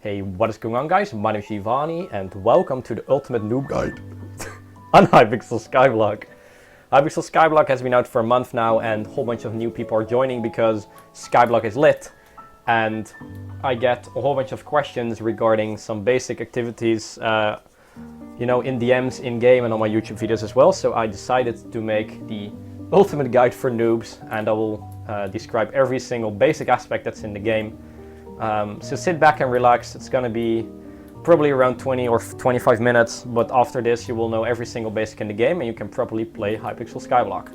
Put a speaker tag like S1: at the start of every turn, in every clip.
S1: Hey, what is going on, guys? My name is Devine and welcome to the ultimate noob guide on Hypixel Skyblock. Hypixel Skyblock has been out for a month now and a whole bunch of new people are joining because Skyblock is lit. And I get a whole bunch of questions regarding some basic activities, you know, in DMs, in-game and on my YouTube videos as well. So I decided to make the ultimate guide for noobs and I will describe every single basic aspect that's in the game. So sit back and relax. It's gonna be probably around 20 or 25 minutes, but after this you will know every single basic in the game and you can properly play Hypixel Skyblock.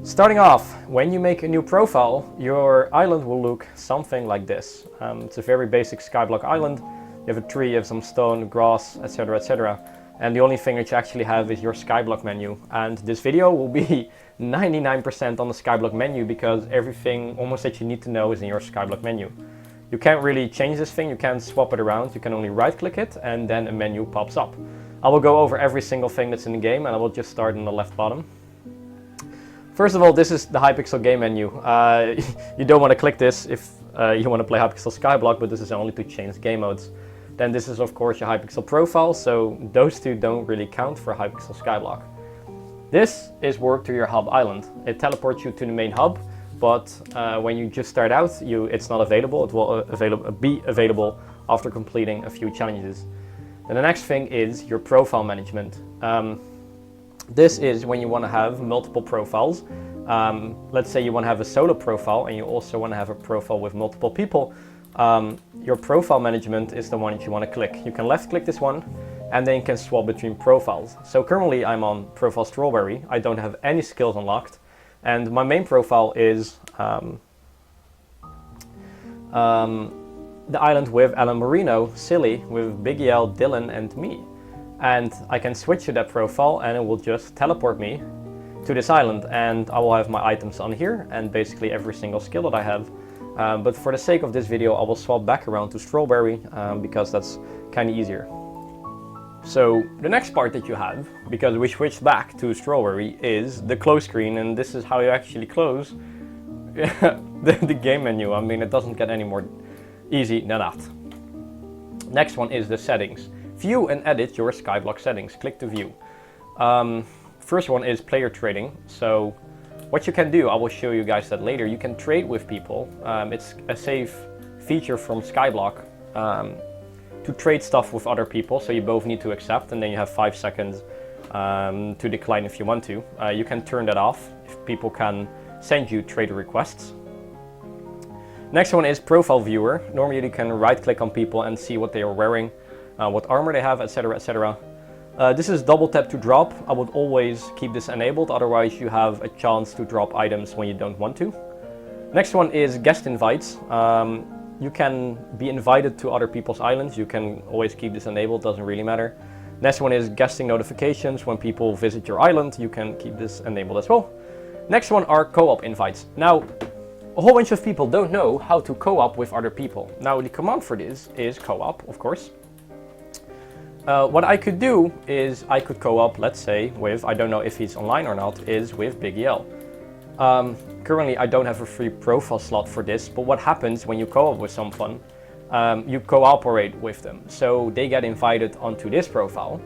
S1: Starting off, when you make a new profile, your island will look something like this. It's a very basic Skyblock island. You have a tree, you have some stone, grass, etc, etc. And the only thing that you actually have is your Skyblock menu. And this video will be 99% on the Skyblock menu because everything almost that you need to know is in your Skyblock menu. You can't really change this thing, you can't swap it around, you can only right click it and then a menu pops up. I will go over every single thing that's in the game and I will just start in the left bottom. First of all, this is the Hypixel game menu. You don't want to click this if you want to play Hypixel Skyblock, but this is only to change game modes. Then this is of course your Hypixel profile, so those two don't really count for Hypixel Skyblock. This is work to your hub island. It teleports you to the main hub, but when you just start out, it's not available. It will be available after completing a few challenges. And the next thing is your profile management. This is when you want to have multiple profiles. Let's say you want to have a solo profile and you also want to have a profile with multiple people. Your profile management is the one that you want to click. You can left click this one and then you can swap between profiles. So currently I'm on profile Strawberry. I don't have any skills unlocked and my main profile is the island with Alan Marino, Silly, with Big L, Dylan and me. And I can switch to that profile and it will just teleport me to this island and I will have my items on here and basically every single skill that I have. But for the sake of this video I will swap back around to Strawberry because that's kind of easier. So the next part that you have, because we switched back to Strawberry, is the close screen, and this is how you actually close the game menu. I mean, it doesn't get any more easy than that. Next one is the settings. View and edit your Skyblock settings. Click to view. First one is player trading. So what you can do, I will show you guys that later. You can trade with people. It's a safe feature from Skyblock to trade stuff with other people. So you both need to accept and then you have 5 seconds to decline if you want to. You can turn that off if people can send you trade requests. Next one is profile viewer. Normally you can right click on people and see what they are wearing, what armor they have, etc, etc. This is double tap to drop. I would always keep this enabled, otherwise you have a chance to drop items when you don't want to. Next one is guest invites. You can be invited to other people's islands. You can always keep this enabled, doesn't really matter. Next one is guesting notifications. When people visit your island, you can keep this enabled as well. Next one are co-op invites. Now, a whole bunch of people don't know how to co-op with other people. Now, the command for this is co-op, of course. What I could do is I could co-op, let's say, with, I don't know if he's online or not, is with Big L. Currently I don't have a free profile slot for this, but what happens when you co-op with someone, you cooperate with them. So they get invited onto this profile,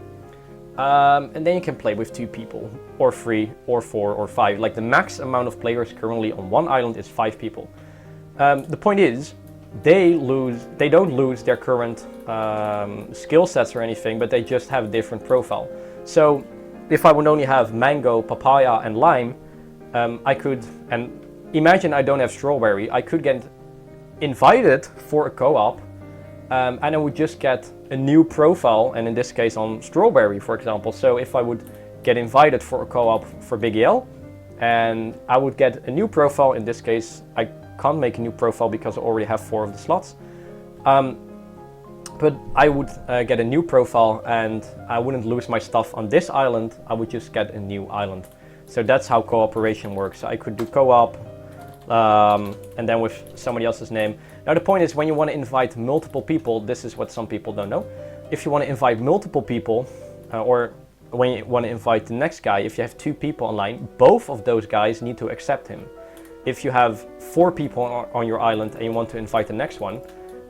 S1: and then you can play with 2 people, or 3, or 4, or 5. Like the max amount of players currently on one island is 5 people. The point is, they don't lose their current skill sets or anything, but they just have a different profile. So if I would only have mango, papaya and lime, I could, and imagine I don't have Strawberry, I could get invited for a co-op and I would just get a new profile, and in this case on Strawberry for example. So if I would get invited for a co-op for Big L and I would get a new profile, in this case I can't make a new profile because I already have 4 of the slots. But I would get a new profile and I wouldn't lose my stuff on this island, I would just get a new island. So that's how cooperation works. I could do co-op and then with somebody else's name. Now the point is, when you want to invite multiple people, this is what some people don't know. If you want to invite multiple people, or when you want to invite the next guy, if you have 2 people online, both of those guys need to accept him. If you have 4 people on your island and you want to invite the next one,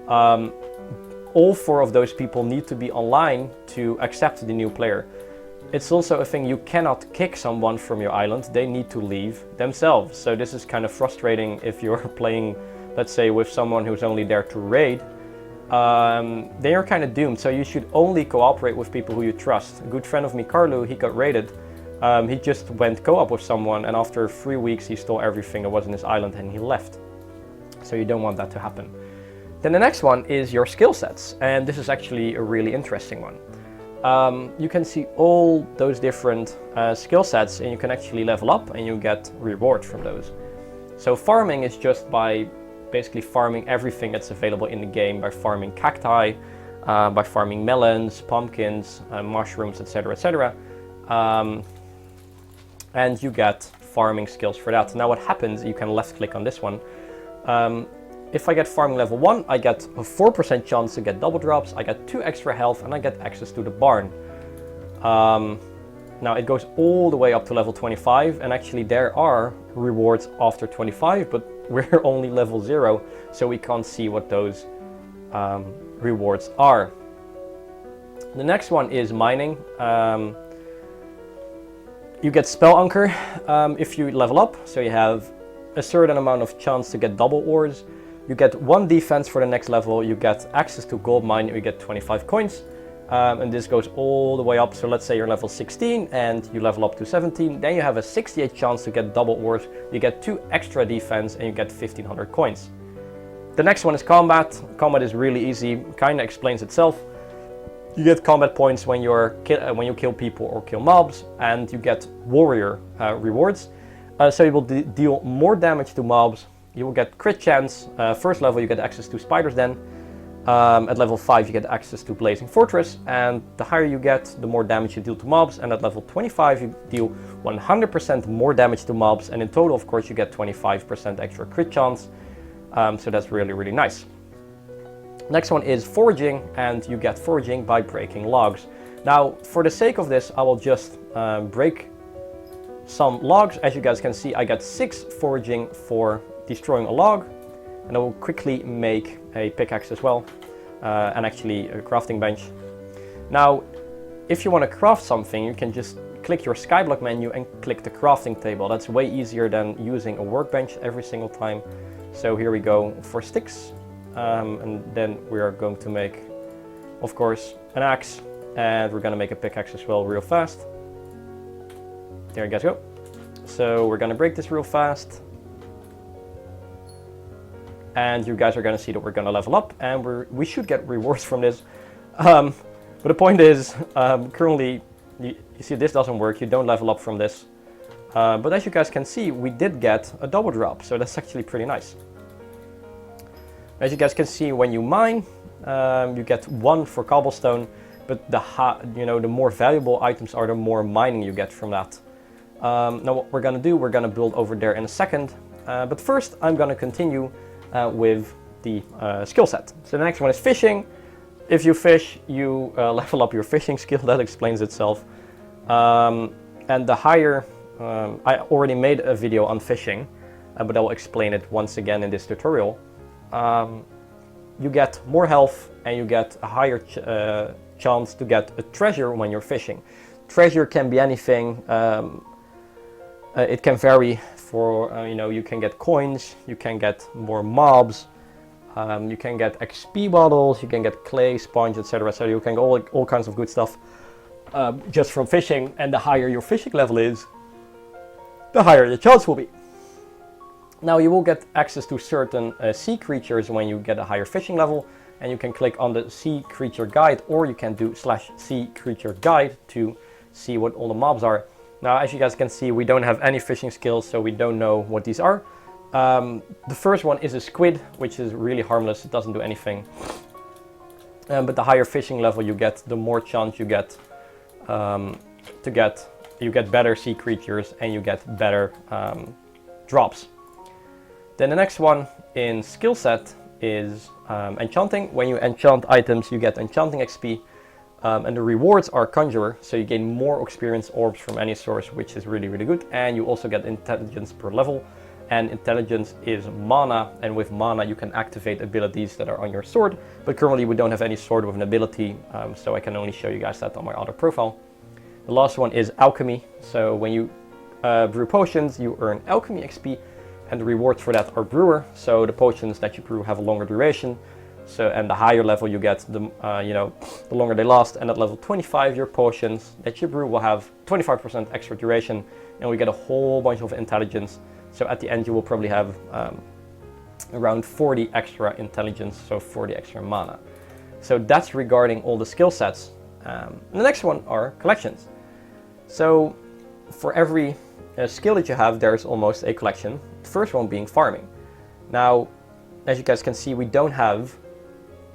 S1: All 4 of those people need to be online to accept the new player. It's also a thing, you cannot kick someone from your island, they need to leave themselves. So this is kind of frustrating if you're playing, let's say, with someone who's only there to raid. They are kind of doomed, so you should only cooperate with people who you trust. A good friend of me, Carlo, he got raided. He just went co-op with someone, and after 3 weeks he stole everything that was in his island and he left. So you don't want that to happen. Then the next one is your skill sets, and this is actually a really interesting one. You can see all those different skill sets, and you can actually level up and you get rewards from those. So farming is just by basically farming everything that's available in the game, by farming cacti, by farming melons, pumpkins, mushrooms, etc, etc. And you get farming skills for that. Now what happens, you can left click on this one. If I get farming level 1, I get a 4% chance to get double drops, I get 2 extra health, and I get access to the barn. Now it goes all the way up to level 25, and actually there are rewards after 25, but we're only level 0, so we can't see what those rewards are. The next one is mining. You get spell anchor if you level up, so you have a certain amount of chance to get double ores. You get 1 defense for the next level, you get access to gold mine, you get 25 coins, and this goes all the way up. So let's say you're level 16 and you level up to 17, then you have a 68 chance to get double ores, you get 2 extra defense, and you get 1500 coins. The next one is combat. Combat is really easy, kind of explains itself. You get combat points when you kill people or kill mobs, and you get warrior rewards. So you will deal more damage to mobs. You will get crit chance. First level you get access to Spider's Den. At level 5 you get access to Blazing Fortress, and the higher you get, the more damage you deal to mobs, and at level 25 you deal 100% more damage to mobs, and in total of course you get 25% extra crit chance. So that's really, really nice. Next one is foraging, and you get foraging by breaking logs. Now for the sake of this I will just break some logs. As you guys can see, I get 6 foraging for destroying a log, and I will quickly make a pickaxe as well, and actually a crafting bench. Now if you want to craft something, you can just click your Skyblock menu and click the crafting table. That's way easier than using a workbench every single time. So here we go for sticks, and then we are going to make, of course, an axe, and we're going to make a pickaxe as well real fast. There you guys go. So we're going to break this real fast, and you guys are going to see that we're going to level up, and we should get rewards from this. But the point is, currently you see this doesn't work, you don't level up from this. But as you guys can see, we did get a double drop, so that's actually pretty nice. As you guys can see, when you mine, you get 1 for cobblestone, but the more valuable items are, the more mining you get from that. Now what we're gonna do, we're gonna build over there in a second, but first I'm gonna continue with the skill set. So the next one is fishing. If you fish, you level up your fishing skill. That explains itself. And the higher, I already made a video on fishing, but I will explain it once again in this tutorial. You get more health, and you get a higher chance to get a treasure when you're fishing. Treasure can be anything. It can vary for, you can get coins, you can get more mobs, you can get XP bottles, you can get clay, sponge, etc. So you can get all kinds of good stuff just from fishing, and the higher your fishing level is, the higher the chance will be. Now you will get access to certain sea creatures when you get a higher fishing level, and you can click on the sea creature guide, or you can do /sea creature guide to see what all the mobs are. Now as you guys can see, we don't have any fishing skills, so we don't know what these are. The first one is a squid, which is really harmless, it doesn't do anything. But the higher fishing level you get, the more chance you get you get better sea creatures, and you get better drops. Then the next one in skill set is enchanting. When you enchant items, you get enchanting XP, and the rewards are conjurer, so you gain more experience orbs from any source, which is really, really good, and you also get intelligence per level. and intelligence is mana, and with mana you can activate abilities that are on your sword, but currently we don't have any sword with an ability, so I can only show you guys that on my other profile. The last one is alchemy, so when you brew potions you earn alchemy XP, and the rewards for that are brewer, so the potions that you brew have a longer duration, so and the higher level you get, the the longer they last, and at level 25 your potions that you brew will have 25% extra duration, and we get a whole bunch of intelligence. So at the end you will probably have around 40 extra intelligence, so 40 extra mana. So that's regarding all the skill sets. The next one are collections. So for every skill that you have, there's almost a collection. The first one being farming. Now, as you guys can see, we don't have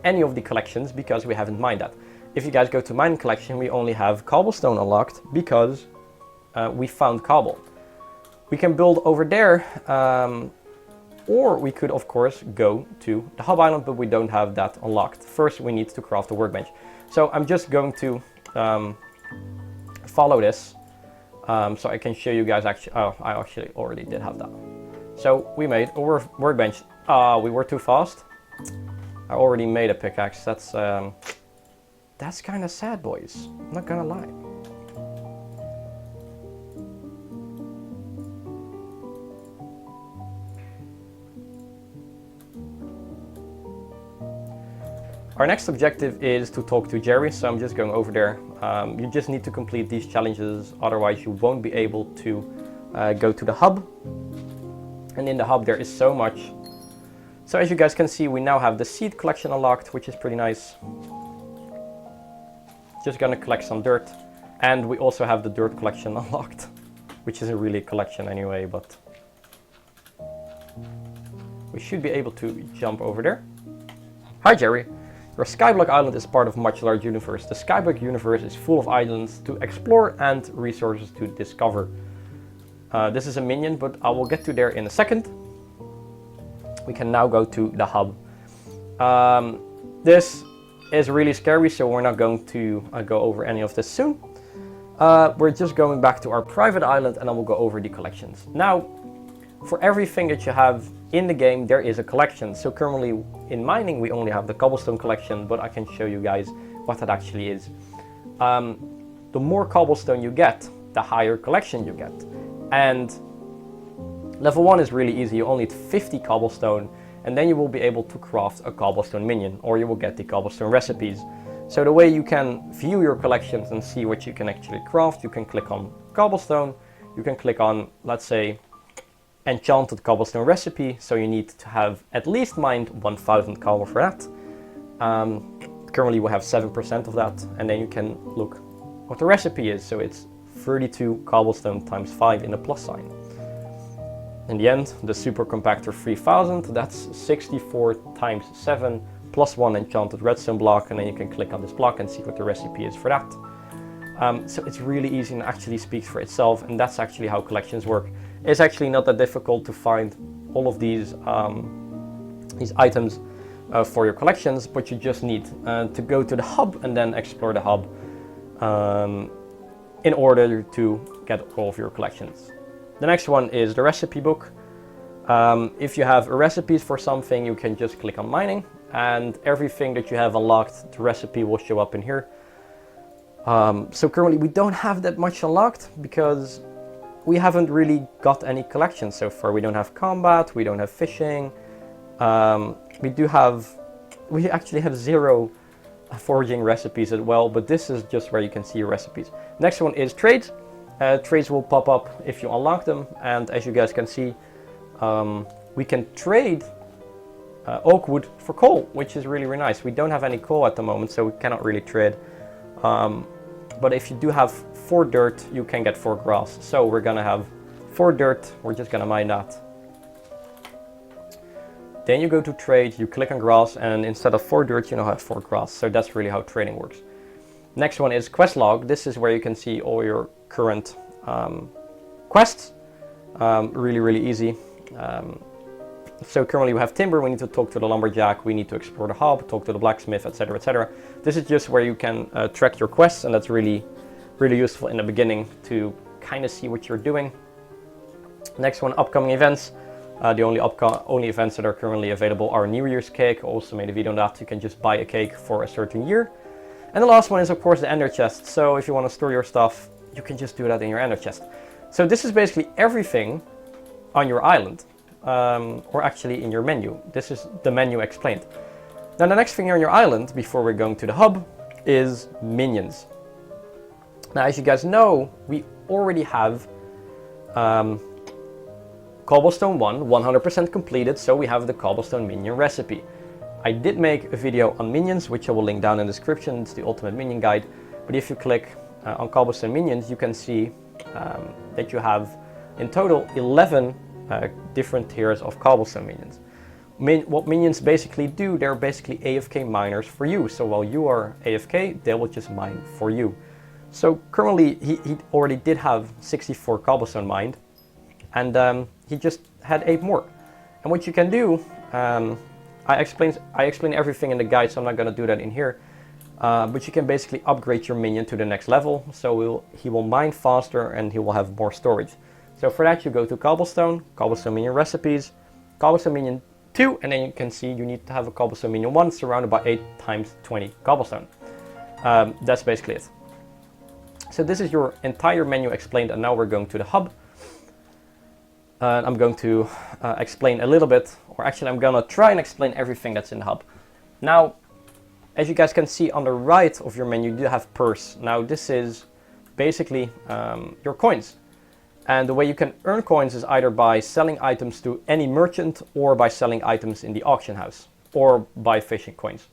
S1: any of the collections because we haven't mined that. If you guys go to mining collection, we only have cobblestone unlocked because we found cobble. We can build over there, or we could of course go to the hub island, but we don't have that unlocked. First we need to craft a workbench. So I'm just going to follow this so I can show you guys. Actually, oh, I actually already did have that. So we made a workbench. We were too fast. I already made a pickaxe. That's kind of sad, boys. I'm not gonna lie. Our next objective is to talk to Jerry, so I'm just going over there. You just need to complete these challenges, otherwise you won't be able to go to the hub. And in the hub there is so much. So as you guys can see, we now have the seed collection unlocked, which is pretty nice. Just gonna collect some dirt. And we also have the dirt collection unlocked, which isn't really a collection anyway, but we should be able to jump over there. Hi Jerry. Your Skyblock island is part of a much larger universe. The Skyblock universe is full of islands to explore and resources to discover. This is a minion, but I will get to there in a second. We can now go to the hub. This is really scary, so we're not going to go over any of this soon. We're just going back to our private island and I will go over the collections. Now, for everything that you have in the game, there is a collection. So currently in mining, we only have the cobblestone collection, but I can show you guys what that actually is. The more cobblestone you get, the higher collection you get. And level 1 is really easy. You only need 50 cobblestone, and then you will be able to craft a cobblestone minion, or you will get the cobblestone recipes. So the way you can view your collections and see what you can actually craft, you can click on cobblestone, you can click on, let's say, enchanted cobblestone recipe, so you need to have at least mined 1000 cobble for that. Currently we have 7% of that, and then you can look what the recipe is. So it's 32 cobblestone times 5 in a plus sign. In the end, the super compactor 3000, that's 64 times 7 plus 1 enchanted redstone block, and then you can click on this block and see what the recipe is for that. So it's really easy and actually speaks for itself, and that's actually how collections work. It's actually not that difficult to find all of these items for your collections, but you just need to go to the hub and then explore the hub in order to get all of your collections. The next one is the recipe book. If you have recipes for something, you can just click on mining, and everything that you have unlocked, the recipe will show up in here. So currently we don't have that much unlocked because we haven't really got any collections so far. We don't have combat, we don't have fishing. We actually have 0 foraging recipes as well, but this is just where you can see your recipes. Next one is trades. Trades will pop up if you unlock them, and as you guys can see, we can trade oak wood for coal, which is really, really nice. We don't have any coal at the moment, so we cannot really trade. But if you do have 4 dirt, you can get 4 grass. So we're gonna have 4 dirt, we're just gonna mine that. Then you go to trade, you click on grass, and instead of 4 dirt, you now have 4 grass. So that's really how trading works. Next one is quest log. This is where you can see all your current quests. Really, really easy. So currently we have timber, we need to talk to the lumberjack, we need to explore the hub, talk to the blacksmith, etc, etc. This is just where you can track your quests, and that's really, really useful in the beginning to kind of see what you're doing. Next one, upcoming events. The only events that are currently available are New Year's cake. Also made a video on that. You can just buy a cake for a certain year. And the last one is of course the ender chest. So if you want to store your stuff, you can just do that in your ender chest. So this is basically everything on your island, or actually in your menu. This is the menu explained. Now the next thing on your island, before we're going to the hub, is minions. Now as you guys know, we already have Cobblestone 1 100% completed, so we have the Cobblestone Minion recipe. I did make a video on minions, which I will link down in the description. It's the ultimate minion guide. But if you click on Cobblestone Minions, you can see that you have in total 11 different tiers of Cobblestone Minions. What minions basically do, they're basically AFK miners for you. So while you are AFK, they will just mine for you. So currently he already did have 64 cobblestone mined, and he just had 8 more. And what you can do, I explain everything in the guide, so I'm not going to do that in here. But you can basically upgrade your minion to the next level, so he will mine faster and he will have more storage. So for that you go to Cobblestone, Cobblestone Minion Recipes, Cobblestone Minion 2, and then you can see you need to have a Cobblestone Minion 1 surrounded by 8 times 20 cobblestone. That's basically it. So this is your entire menu explained, and now we're going to the hub. I'm going to explain a little bit, or actually I'm going to try and explain everything that's in the hub. Now, as you guys can see on the right of your menu, you do have purse. Now this is basically your coins. And the way you can earn coins is either by selling items to any merchant, or by selling items in the auction house, or by fishing coins.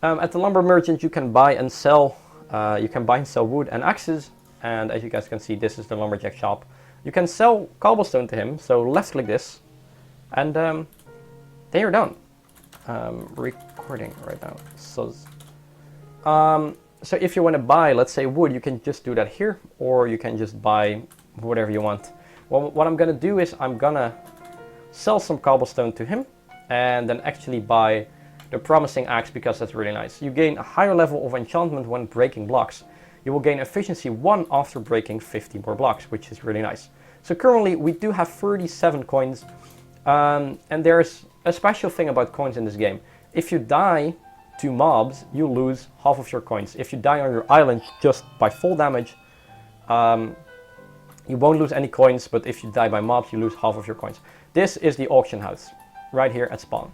S1: At the lumber merchant you can buy and sell wood and axes, and as you guys can see, this is the lumberjack shop. You can sell cobblestone to him, so left click this, and then you're done. Recording right now. So if you want to buy, let's say wood, you can just do that here, or you can just buy whatever you want. Well, what I'm gonna do is I'm gonna sell some cobblestone to him, and then actually buy the promising axe, because that's really nice. You gain a higher level of enchantment when breaking blocks. You will gain efficiency 1 after breaking 50 more blocks, which is really nice. So currently we do have 37 coins, and there's a special thing about coins in this game. If you die to mobs, you lose half of your coins. If you die on your island just by fall damage, you won't lose any coins, but if you die by mobs, you lose half of your coins. This is the auction house, right here at spawn.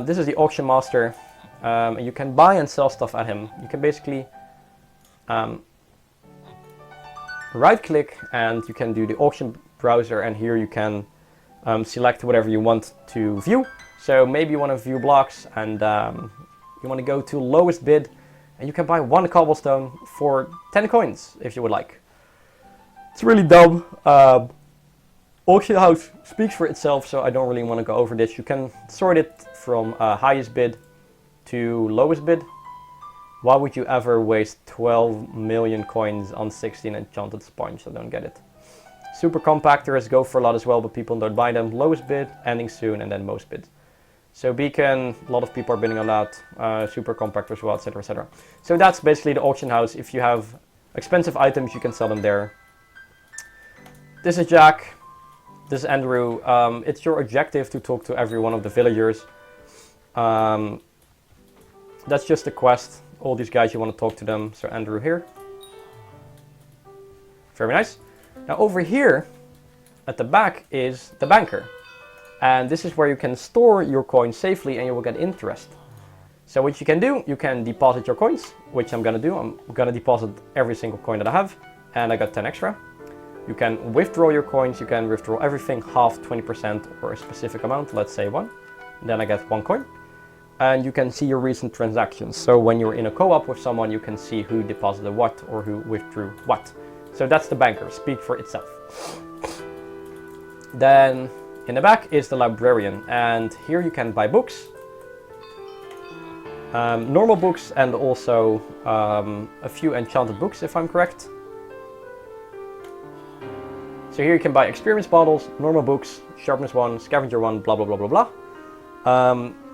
S1: This is the auction master, and you can buy and sell stuff at him. You can basically right click and you can do the auction browser, and here you can select whatever you want to view. So maybe you want to view blocks, and you want to go to lowest bid, and you can buy 1 cobblestone for 10 coins if you would like. It's really dumb. Auction house speaks for itself, so I don't really want to go over this. You can sort it from highest bid to lowest bid. Why would you ever waste 12 million coins on 16 enchanted sponge? I don't get it. Super compactors go for a lot as well, but people don't buy them. Lowest bid, ending soon, and then most bid. So beacon, a lot of people are bidding on that. Super compactors as well, etc, etc. So that's basically the auction house. If you have expensive items, you can sell them there. This is Jack. This is Andrew. It's your objective to talk to every one of the villagers. That's just a quest. All these guys, you want to talk to them. So Andrew here. Very nice. Now over here at the back is the banker. And this is where you can store your coins safely and you will get interest. So what you can do, you can deposit your coins, which I'm going to do. I'm going to deposit every single coin that I have, and I got 10 extra. You can withdraw your coins. You can withdraw everything, half, 20%, or a specific amount, let's say 1. Then I get 1 coin. And you can see your recent transactions. So when you're in a co-op with someone, you can see who deposited what or who withdrew what. So that's the banker, speak for itself. Then in the back is the librarian, and here you can buy books. Normal books, and also a few enchanted books, if I'm correct. So here you can buy experience bottles, normal books, sharpness 1, scavenger 1, blah blah blah blah blah.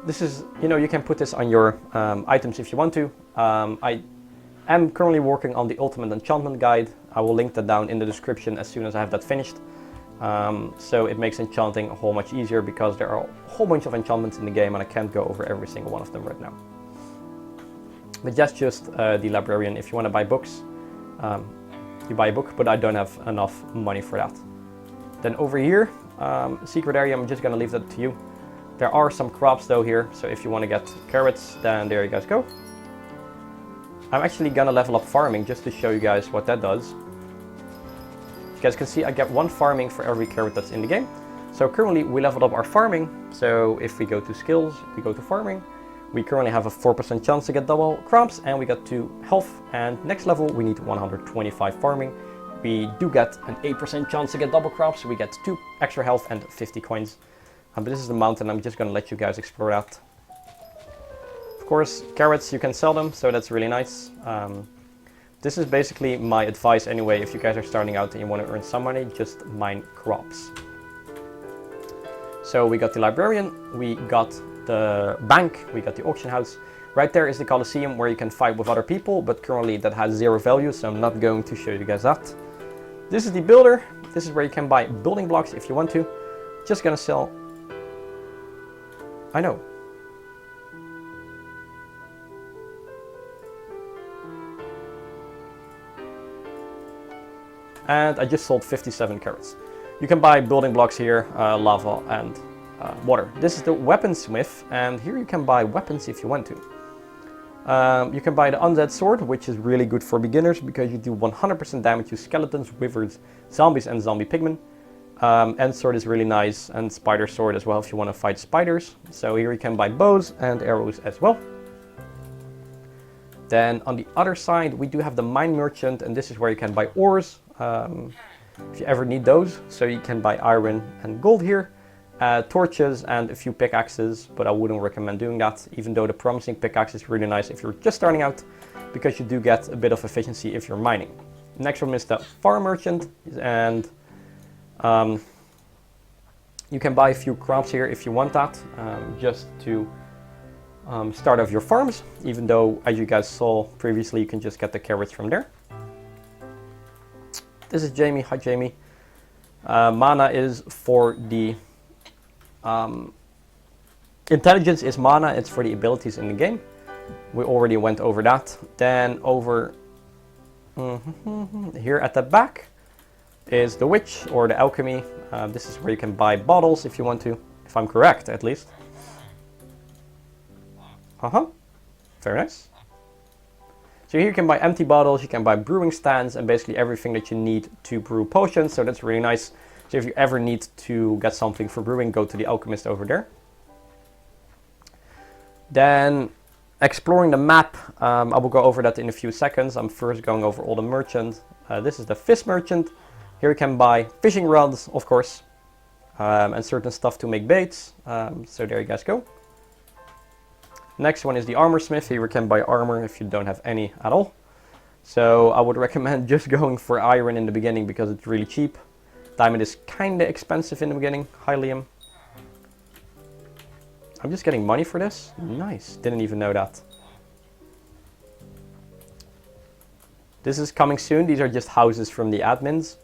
S1: This is, you can put this on your items if you want to. I am currently working on the ultimate enchantment guide. I will link that down in the description as soon as I have that finished. So it makes enchanting a whole much easier because there are a whole bunch of enchantments in the game and I can't go over every single one of them right now. But that's just the librarian. If you want to buy books, you buy a book, but I don't have enough money for that. Then over here, secret area, I'm just going to leave that to you. There are some crops though here, so if you want to get carrots, then there you guys go. I'm actually going to level up farming just to show you guys what that does. You guys can see I get 1 farming for every carrot that's in the game. So currently we leveled up our farming. So if we go to skills, we go to farming, we currently have a 4% chance to get double crops and we got 2 health. And next level we need 125 farming. We do get an 8% chance to get double crops. We get 2 extra health and 50 coins. But this is the mountain. I'm just going to let you guys explore that. Of course, carrots, you can sell them, so that's really nice. This is basically my advice anyway. If you guys are starting out and you want to earn some money, just mine crops. So we got the librarian, we got the bank, we got the auction house. Right there is the Colosseum where you can fight with other people, but currently that has 0 value, so I'm not going to show you guys that. This is the builder. This is where you can buy building blocks if you want to. Just gonna sell. I know. And I just sold 57 carrots. You can buy building blocks here, lava and water. This is the weaponsmith, and here you can buy weapons if you want to. You can buy the undead sword, which is really good for beginners because you do 100% damage to skeletons, wizards, zombies and zombie pigmen. End sword is really nice, and spider sword as well if you want to fight spiders. So here you can buy bows and arrows as well. Then on the other side we do have the mine merchant, and this is where you can buy ores if you ever need those. So you can buy iron and gold here, torches and a few pickaxes, but I wouldn't recommend doing that, even though the promising pickaxe is really nice if you're just starting out, because you do get a bit of efficiency if you're mining. Next one is the farm merchant, and you can buy a few crops here if you want that, just to start off your farms, even though as you guys saw previously you can just get the carrots from there. This is Jamie. Hi Jamie. Mana is for the intelligence is mana, it's for the abilities in the game. We already went over that. Then over here at the back is the witch or the alchemy. This is where you can buy bottles if you want to, if I'm correct at least. Very nice. So here you can buy empty bottles, you can buy brewing stands, and basically everything that you need to brew potions, so that's really nice. So if you ever need to get something for brewing, go to the alchemist over there. Then exploring the map, I will go over that in a few seconds. I'm first going over all the merchants. This is the fish merchant. Here you can buy fishing rods, of course, and certain stuff to make baits. So there you guys go. Next one is the armor smith. Here you can buy armor if you don't have any at all. So I would recommend just going for iron in the beginning because it's really cheap. Diamond is kind of expensive in the beginning. Hi Liam. I'm just getting money for this. Nice. Didn't even know that. This is coming soon. These are just houses from the admins.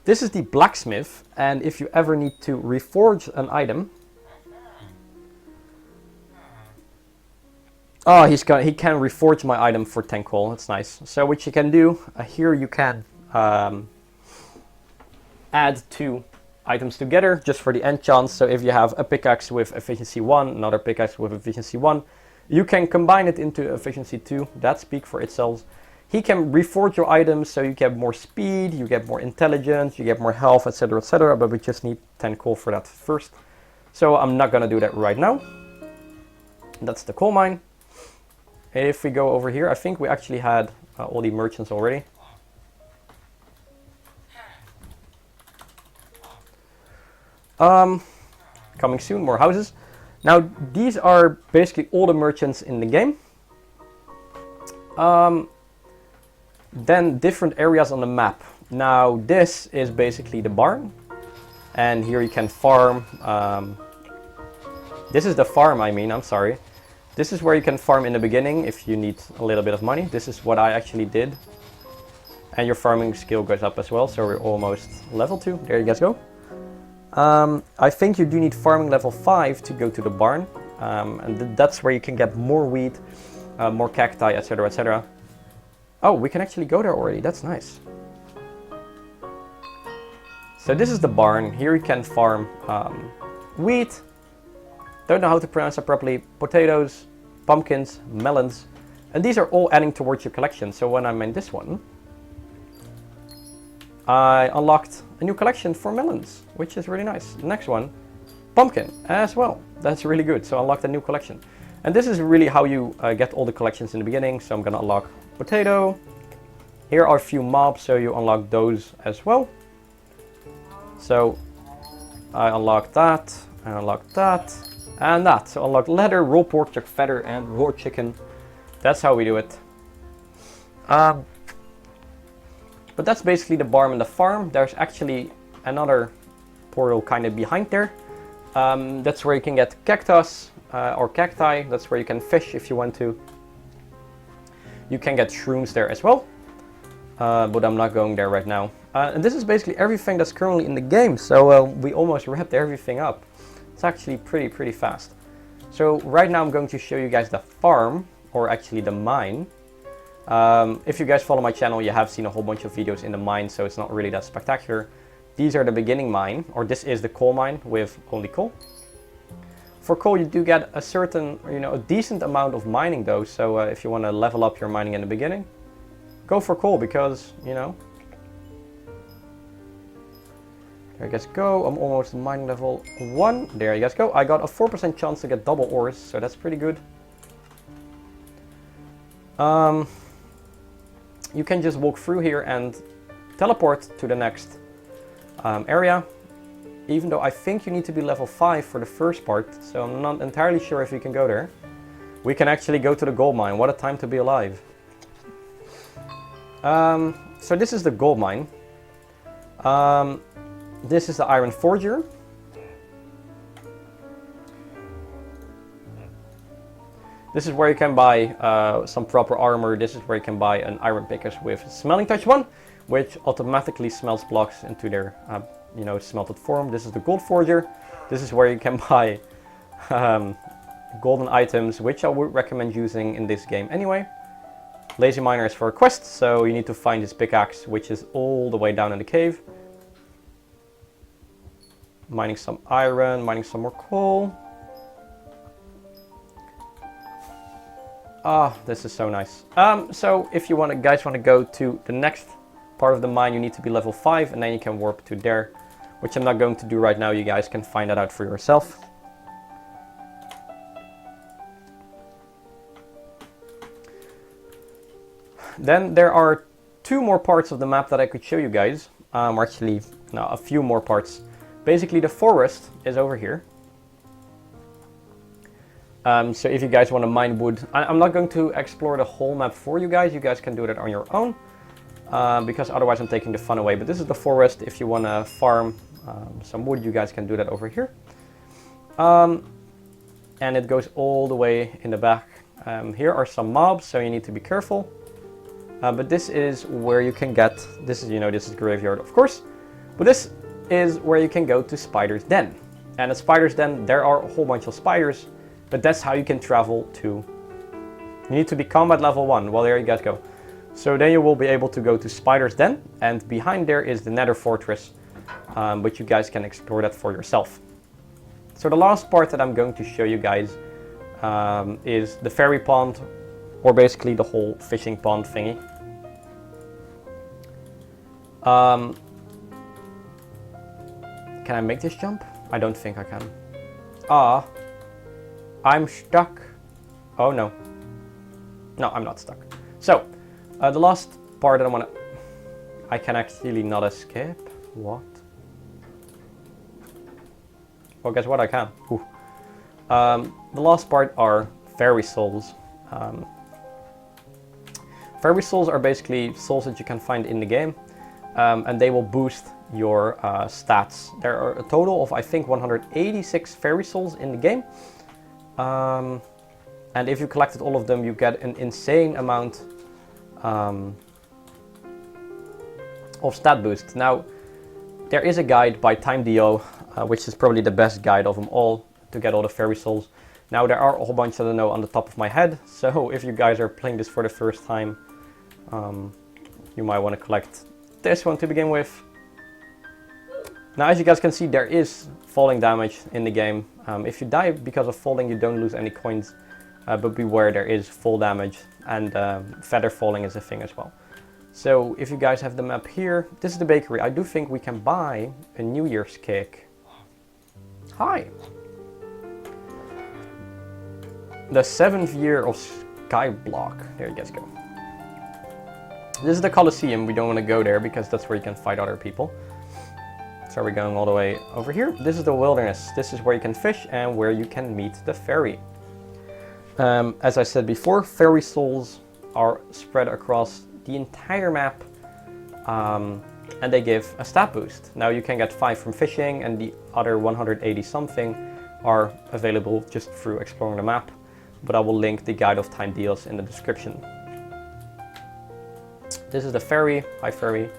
S1: This is the blacksmith, and if you ever need to reforge an item. Oh, he can reforge my item for 10 coal. That's nice. So what you can do, here you can add 2 items together just for the enchants. So if you have a pickaxe with efficiency 1, another pickaxe with efficiency 1, you can combine it into efficiency 2. That speaks for itself. He can reforge your items so you get more speed, you get more intelligence, you get more health, etc, etc. But we just need 10 coal for that first. So I'm not gonna do that right now. That's the coal mine. If we go over here, I think we actually had all the merchants already. Coming soon, more houses. Now these are basically all the merchants in the game. Then different areas on the map. Now this is basically the barn, and here you can farm. This is the farm, I'm sorry. This is where you can farm in the beginning if you need a little bit of money. This is what I actually did. And your farming skill goes up as well, so we're almost level 2. There you guys go. I think you do need farming level 5 to go to the barn. And that's where you can get more wheat, more cacti, etc, etc. Oh, we can actually go there already. That's nice. So this is the barn. Here you can farm wheat. Don't know how to pronounce it properly. Potatoes, pumpkins, melons. And these are all adding towards your collection. So when I'm in this one, I unlocked a new collection for melons, which is really nice. The next one, pumpkin as well. That's really good. So I unlocked a new collection. And this is really how you get all the collections in the beginning. So I'm gonna unlock potato. Here are a few mobs, so you unlock those as well. So I unlocked that, and unlocked that, and that. So unlock leather, raw pork, chuck feather, and raw chicken. That's how we do it. But that's basically the barn and the farm. There's actually another portal kind of behind there. That's where you can get cactus or cacti. That's where you can fish if you want to. You can get shrooms there as well. But I'm not going there right now. And this is basically everything that's currently in the game. So we almost wrapped everything up. It's actually pretty fast. So right now I'm going to show you guys the farm, or actually the mine. If you guys follow my channel, you have seen a whole bunch of videos in the mine, so it's not really that spectacular. These are the beginning mine, or this is the coal mine with only coal. For coal you do get a certain, a decent amount of mining though, so if you want to level up your mining in the beginning, go for coal, because, there you guys go. I'm almost mining level 1. There you guys go. I got a 4% chance to get double ores, so that's pretty good. You can just walk through here and teleport to the next area. Even though I think you need to be level 5 for the first part, so I'm not entirely sure if you can go there. We can actually go to the gold mine. What a time to be alive. So this is the gold mine. This is the iron forger. This is where you can buy some proper armor. This is where you can buy an iron pickaxe with smelling touch 1, which automatically smelts blocks into their smelted form. This is the gold forger. This is where you can buy golden items, which I would recommend using in this game anyway. Lazy miner is for a quest, so you need to find this pickaxe, which is all the way down in the cave. Mining some iron, mining some more coal. Ah, this is so nice. So if you guys want to go to the next part of the mine, you need to be level 5, and then you can warp to there, which I'm not going to do right now. You guys can find that out for yourself. Then there are 2 more parts of the map that I could show you guys. Actually, no, a few more parts. Basically, the forest is over here. So if you guys want to mine wood, I'm not going to explore the whole map for you guys. You guys can do that on your own, because otherwise I'm taking the fun away. But this is the forest. If you want to farm some wood, you guys can do that over here. And it goes all the way in the back. Here are some mobs, so you need to be careful. But this is where you can get, this is graveyard, of course. But this is where you can go to Spider's Den. And at Spider's Den, there are a whole bunch of spiders. But that's how you can travel to... You need to be combat level 1. Well, there you guys go. So then you will be able to go to Spider's Den. And behind there is the Nether Fortress. But you guys can explore that for yourself. So the last part that I'm going to show you guys is the fairy pond. Or basically the whole fishing pond thingy. Can I make this jump? I don't think I can. Ah. I'm stuck. Oh no. No, I'm not stuck. So, the last part that I can actually not escape. What? Well, guess what? I can. The last part are fairy souls. Fairy souls are basically souls that you can find in the game. And they will boost your stats. There are a total of, I think, 186 fairy souls in the game. And if you collected all of them, you get an insane amount of stat boost. Now, there is a guide by TimeDio, which is probably the best guide of them all to get all the fairy souls. Now, there are a whole bunch I don't know on the top of my head, so if you guys are playing this for the first time, you might want to collect this one to begin with. Now, as you guys can see, there is falling damage in the game. If you die because of falling, you don't lose any coins, but beware, there is fall damage, and feather falling is a thing as well. So if you guys have the map here, this is the bakery. I do think we can buy a New Year's cake. Hi! The 7th year of Skyblock. There you guys go. This is the Colosseum. We don't want to go there because that's where you can fight other people. So we're going all the way over here. This is the wilderness. This is where you can fish and where you can meet the fairy. As I said before, fairy souls are spread across the entire map, and they give a stat boost. Now you can get 5 from fishing, and the other 180 something are available just through exploring the map, but I will link the guide of time deals in the description. This is the fairy. Hi fairy.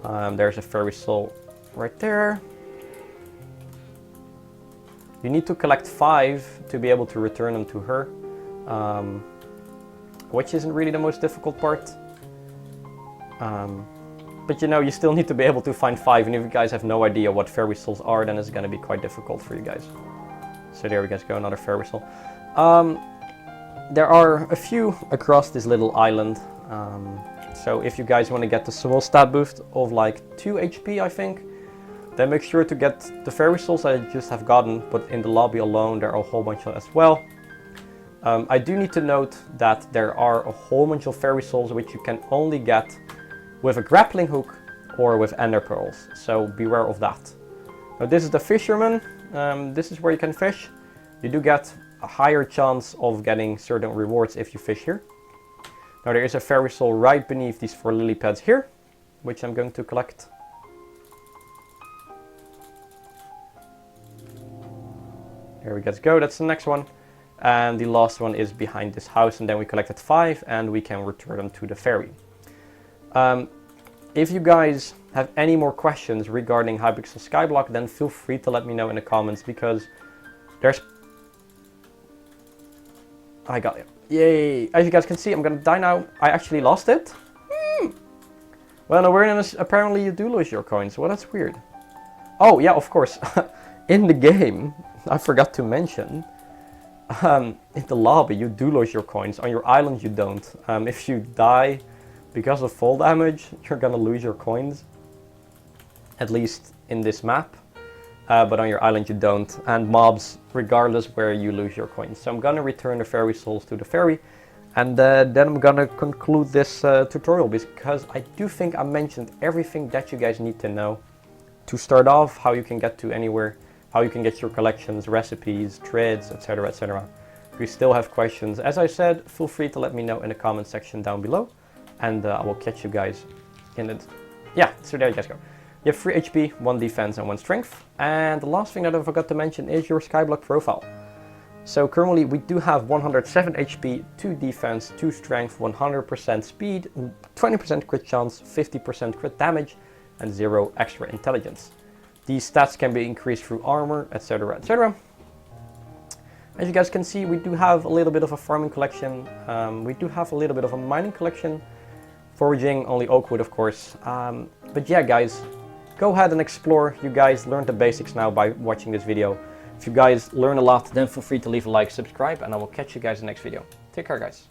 S1: There's a fairy soul right there. You need to collect 5 to be able to return them to her, which isn't really the most difficult part. But you know, you still need to be able to find 5, and if you guys have no idea what fairy souls are, then it's going to be quite difficult for you guys. So there we go, another fairy soul. There are a few across this little island. So if you guys want to get the soul stat boost of like 2 HP, I think, then make sure to get the fairy souls I just have gotten, but in the lobby alone there are a whole bunch as well. I do need to note that there are a whole bunch of fairy souls which you can only get with a grappling hook or with ender pearls, so beware of that. Now this is the fisherman. This is where you can fish. You do get a higher chance of getting certain rewards if you fish here. Now there is a fairy soul right beneath these 4 lily pads here, which I'm going to collect. There we go, that's the next one. And the last one is behind this house, and then we collected 5 and we can return them to the fairy. If you guys have any more questions regarding Hypixel Skyblock, then feel free to let me know in the comments, because there's... I got it. Yay! As you guys can see, I'm gonna die now. I actually lost it. Well, no, we're in this, apparently you do lose your coins. Well, that's weird. Oh, yeah, of course. In the game, I forgot to mention, in the lobby you do lose your coins. On your island you don't. If you die because of fall damage, you're gonna lose your coins. At least in this map. But on your island you don't. And mobs, regardless where you lose your coins. So I'm gonna return the fairy souls to the fairy. And then I'm gonna conclude this tutorial, because I do think I mentioned everything that you guys need to know. To start off, how you can get to anywhere. How you can get your collections, recipes, trades, etc, etc. If you still have questions, as I said, feel free to let me know in the comment section down below. And I will catch you guys in it. Yeah, so there you guys go. You have 3 HP, 1 defense and 1 strength. And the last thing that I forgot to mention is your Skyblock profile. So currently we do have 107 HP, 2 defense, 2 strength, 100% speed, 20% crit chance, 50% crit damage, and 0 extra intelligence. These stats can be increased through armor, etc, etc. As you guys can see, we do have a little bit of a farming collection. We do have a little bit of a mining collection. Foraging, only oak wood of course. But yeah guys, go ahead and explore. You guys learned the basics now by watching this video. If you guys learn a lot, then feel free to leave a like, subscribe, and I will catch you guys in the next video. Take care guys.